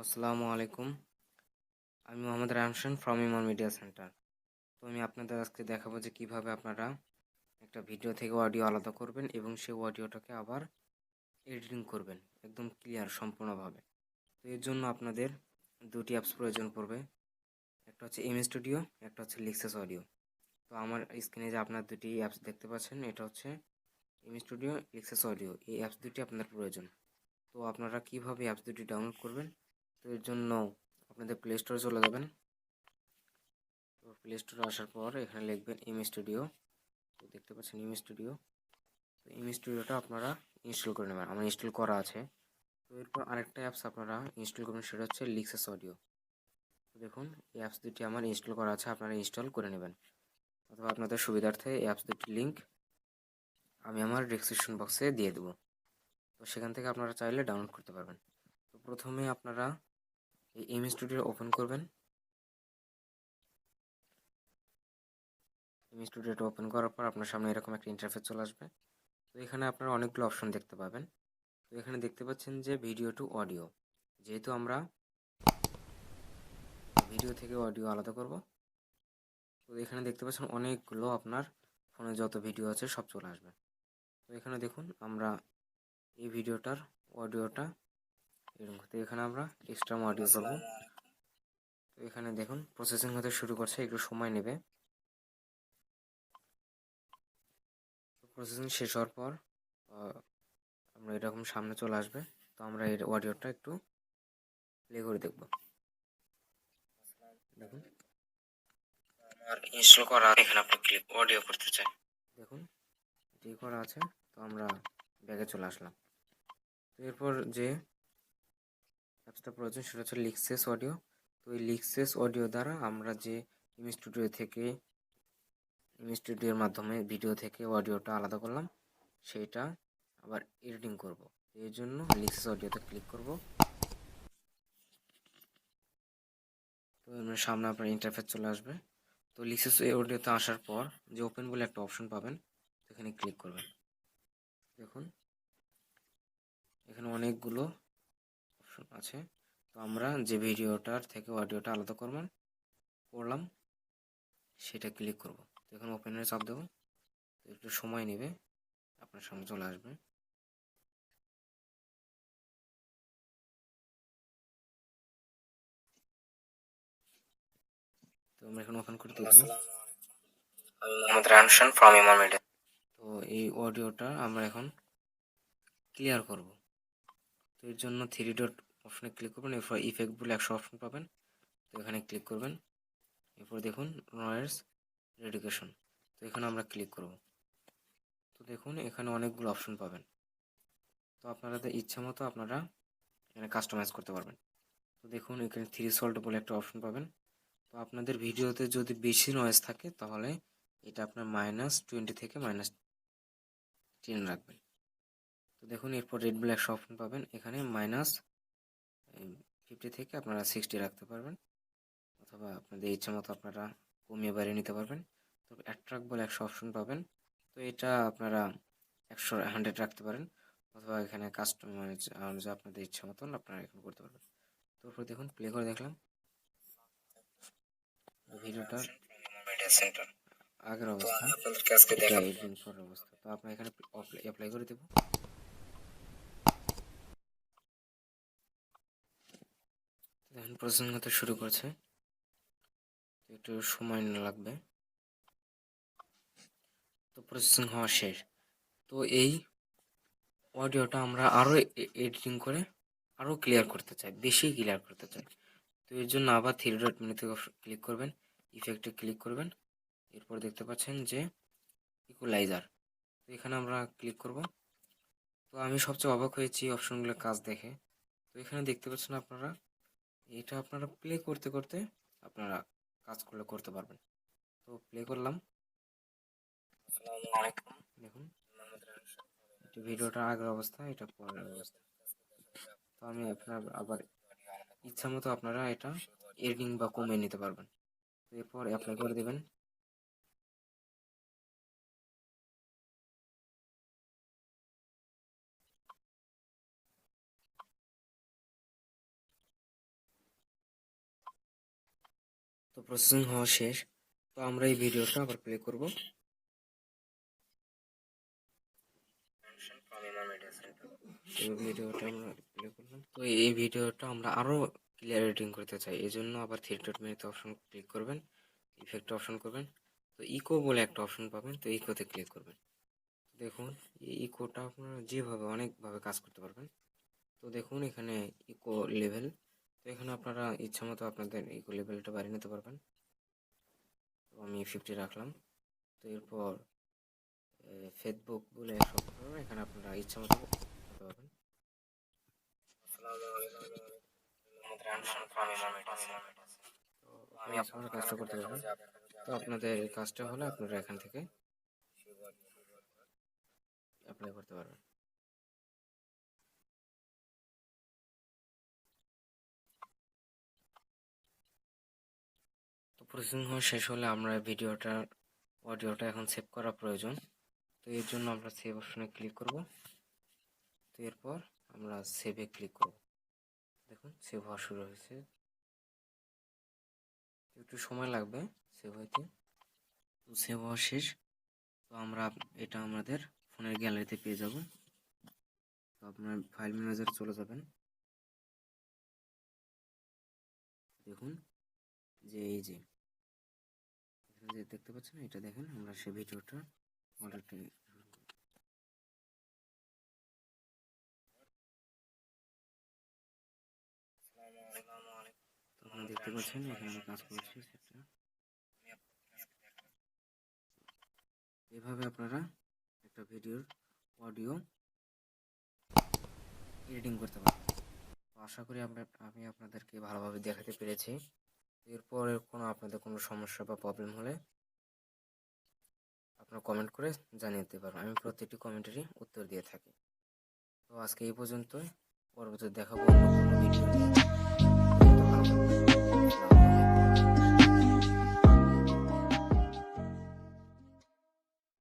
আসসালামু আলাইকুম। আমি Mohammad Ramshan from Emon media centre. তো আমি আপনাদের আজকে দেখাবো যে কিভাবে আপনারা একটা ভিডিও থেকে অডিও আলাদা করবেন এবং সেই অডিওটাকে আবার এডিটিং করবেন একদম ক্লিয়ার সম্পূর্ণভাবে। তো এর জন্য আপনাদের দুটি অ্যাপস প্রয়োজন পড়বে। একটা হচ্ছে এম স্টুডিও, একটা হচ্ছে লিক্সাস অডিও। তো আমার স্ক্রিনে যে আপনার দুটি অ্যাপস দেখতে পাচ্ছেন, এটা হচ্ছে এম স্টুডিও, লিক্সাস অডিও। এই অ্যাপস দুটি আপনাদের প্রয়োজন। তো আপনারা কিভাবে অ্যাপস দুটি ডাউনলোড করবেন? তো এর জন্য আপনাদের প্লে স্টোরে চলে যাবেন। তো প্লে স্টোরে আসার পর এখানে লিখবেন এম স্টুডিও। তো দেখতে পাচ্ছেন এম স্টুডিও। তো এম স্টুডিওটা আপনারা ইনস্টল করে নেবেন। আমার ইনস্টল করা আছে। তো এরপর আরেকটা অ্যাপস আপনারা ইনস্টল করবেন, সেটা হচ্ছে লিক্সাস অডিও। তো দেখুন, এই অ্যাপস দুটি আমার ইনস্টল করা আছে, আপনারা ইনস্টল করে নেবেন। অথবা আপনাদের সুবিধার্থে এই অ্যাপস দুটির লিঙ্ক আমি আমার ডেসক্রিপশন বক্সে দিয়ে দেবো। তো সেখান থেকে আপনারা চাইলে ডাউনলোড করতে পারবেন। তো প্রথমে আপনারা এই এম স্টুডিও ওপেন করবেন। এম স্টুডিওটা ওপেন করার পর আপনার সামনে এরকম একটা ইন্টারফেস চলে আসবে। তো এখানে আপনারা অনেকগুলো অপশন দেখতে পাবেন। তো এখানে দেখতে পাচ্ছেন যে ভিডিও টু অডিও, যেহেতু আমরা ভিডিও থেকে অডিও আলাদা করব। তো এখানে দেখতে পাচ্ছেন অনেকগুলো আপনার ফোনে যত ভিডিও আছে সব চলে আসবে। তো এখানে দেখুন, আমরা এই ভিডিওটার অডিওটা এরকম করতে এখানে আমরা এক্সট্রা অডিও করব। তো এখানে দেখুন প্রসেসিং হতে শুরু করছে, একটু সময় নেবে। প্রসেসিং শেষ হওয়ার পর আমরা এরকম সামনে চলে আসবে। তো আমরা এর অডিওটা একটু প্লে করে দেখব। দেখুন, আমার ইনস্টল করা, এখানে আপনি ক্লিক অডিও করতে চাই। দেখুন এটি করা আছে। তো আমরা ব্যাগে চলে আসলাম। তো এরপর যে অ্যাপসটা প্রয়োজন সেটা হচ্ছে লিক্সাস অডিও। তো এই লিক্সাস অডিও দ্বারা আমরা যে এম স্টুডিওর মাধ্যমে ভিডিও থেকে অডিওটা আলাদা করলাম, সেইটা আবার এডিটিং করব। এর জন্য লিক্সাস অডিওতে ক্লিক করব। তো এর সামনে আপনার ইন্টারফেস চলে আসবে। তো লিক্সাস অডিওতে আসার পর যে ওপেন বলে একটা অপশন পাবেন, এখানে ক্লিক করবেন। দেখুন এখানে অনেকগুলো অপশন আছে। তো আমরা যে ভিডিওটার থেকে অডিওটা আলাদা করলাম সেটা ক্লিক করব। তো এখন ওপেনের চাপ দেবো। তো একটু সময় নেবে, আপনার সামনে চলে আসবে। তো আমরা এখন ওপেন করে দেখব। তো এই অডিওটা আমরা এখন ক্লিয়ার করব। তো এর জন্য থ্রি ডট অপশনে ক্লিক করবেন। এরপর ইফেক্ট বলে একটা অপশন পাবেন। তো এখানে ক্লিক করবেন। এরপর দেখুন নয়েজ রেডিকেশন। তো এখানে আমরা ক্লিক করব। তো দেখুন এখানে অনেকগুলো অপশন পাবেন। তো আপনাদের ইচ্ছা মতো আপনারা এখানে কাস্টমাইজ করতে পারবেন। তো দেখুন এখানে থ্রি সল্ট বলে একটা অপশন পাবেন। তো আপনাদের ভিডিওতে যদি বেশি নয়েজ থাকে তাহলে এটা আপনার -20 থেকে -10 রাখবেন। তো দেখুন এরপর রেড ব্ল্যাক অপশন পাবেন। এখানে -50 থেকে আপনারা 60 রাখতে পারবেন, অথবা আপনাদের ইচ্ছা মতো আপনারা কমিয়ে বাড়িয়ে নিতে পারবেন। তো অ্যাট্রাক্ট বলে একটা অপশন পাবেন। তো এটা আপনারা 100 রাখতে পারেন, অথবা এখানে কাস্টমাইজ যে আপনাদের ইচ্ছা মতন আপনারা এখানে করতে পারবেন। তারপর দেখুন প্লে করে দেখলাম ভিডিওটা আগের অবস্থা, এটা এডিটিং করার অবস্থা। তো আপনার এখানে অ্যাপ্লাই করে দেব। এখন প্রসেসিং হতে শুরু করছে, একটু সময় লাগবে। তো প্রসেসিং হওয়া শেষ। তো এই অডিওটা আমরা আরও এডিটিং করে আরও ক্লিয়ার করতে চাই, বেশি ক্লিয়ার করতে চাই। তো এর জন্য আবার থ্রি ডট মেনু থেকে ক্লিক করবেন, ইফেক্টে ক্লিক করবেন। এরপর দেখতে পাচ্ছেন যে ইকুয়ালাইজার। তো এখানে আমরা ক্লিক করব। তো আমি সবচেয়ে অবাক হয়েছি অপশনগুলো কাজ দেখে। তো এখানে দেখতে পাচ্ছেন আপনারা, এটা আপনারা প্লে করতে করতে আপনারা কাজগুলো করতে পারবেন। তো প্লে করলাম। দেখুন এটা ভিডিওটা আগের অবস্থা, এটা পরের অবস্থা। তো আমি আপনার আবার ইচ্ছা মতো আপনারা এটা এডিটিং বা কমিয়ে নিতে পারবেন। এরপর অ্যাপ্লাই করে দেবেন। তো প্রসেসিং হওয়া শেষ। তো আমরা এই ভিডিওটা আবার প্লে করব। এই ভিডিওটা আমরা প্লে করলাম। তো এই ভিডিওটা আমরা আরো ক্লিয়ার এডিটিং করতে চাই, এই জন্য আবার 3.মেনুতে অপশন ক্লিক করবেন, ইফেক্ট অপশন করবেন। তো ইকো বলে একটা অপশন পাবেন, তো ইকোতে ক্লিক করবেন। দেখুন এই ইকোটা আপনারা যেভাবে অনেকভাবে কাজ করতে পারবেন। তো দেখুন এখানে ইকো লেভেল, তো এখানে আপনারা ইচ্ছা মতো আপনাদের ইকো লেভেলটা বাড়িয়ে নিতে পারবেন। তো আমি 50 রাখলাম। তো এরপর ফেসবুক বলে সফটওয়্যার, এখানে আপনারা ইচ্ছা মতো করতে পারবেন। তো আমি আপনারা কাজটা করতে পারবেন। তো আপনাদের এই কাজটা হলে আপনারা এখান থেকে অ্যাপ্লাই করতে পারবেন। তো প্রসেসিং হওয়া শেষ হলে আমরা অডিওটা এখন সেভ করা প্রয়োজন। তো এর জন্য আমরা সেভ অপশনে ক্লিক করব। তো এরপর আমরা সেভে ক্লিক করব। দেখুন সেভ হওয়া শুরু হয়েছে, একটু সময় লাগবে সেভ হইতে। তো সেভ হওয়া শেষ। তো আমরা এটা আমাদের ফোনের গ্যালারিতে পেয়ে যাব। তো আপনার ফাইল ম্যানেজারে চলে যাবেন। দেখুন যে এই যে এখানে যে দেখতে পাচ্ছেন, এটা দেখেন আমরা সেই ভিডিওটা অর্ডারটি আপনারা দেখতে পাচ্ছেন এখানে আমি কাজ করছি সেটা। এভাবে আপনারা একটা ভিডিওর অডিও এডিটিং করতে পারবেন। তো আশা করি আমি আপনাদেরকে ভালোভাবে দেখাতে পেরেছি। এরপরে আপনাদের কোনো সমস্যা বা প্রবলেম হলে আপনারা কমেন্ট করে জানিয়ে দিতে পারবেন। আমি প্রত্যেকটি কমেন্টেরই উত্তর দিয়ে থাকি। তো আজকে এই পর্যন্তই, পরবর্তীতে দেখাবো অন্য কোনো ভিডিও নিয়ে। ভালো থাকবেন।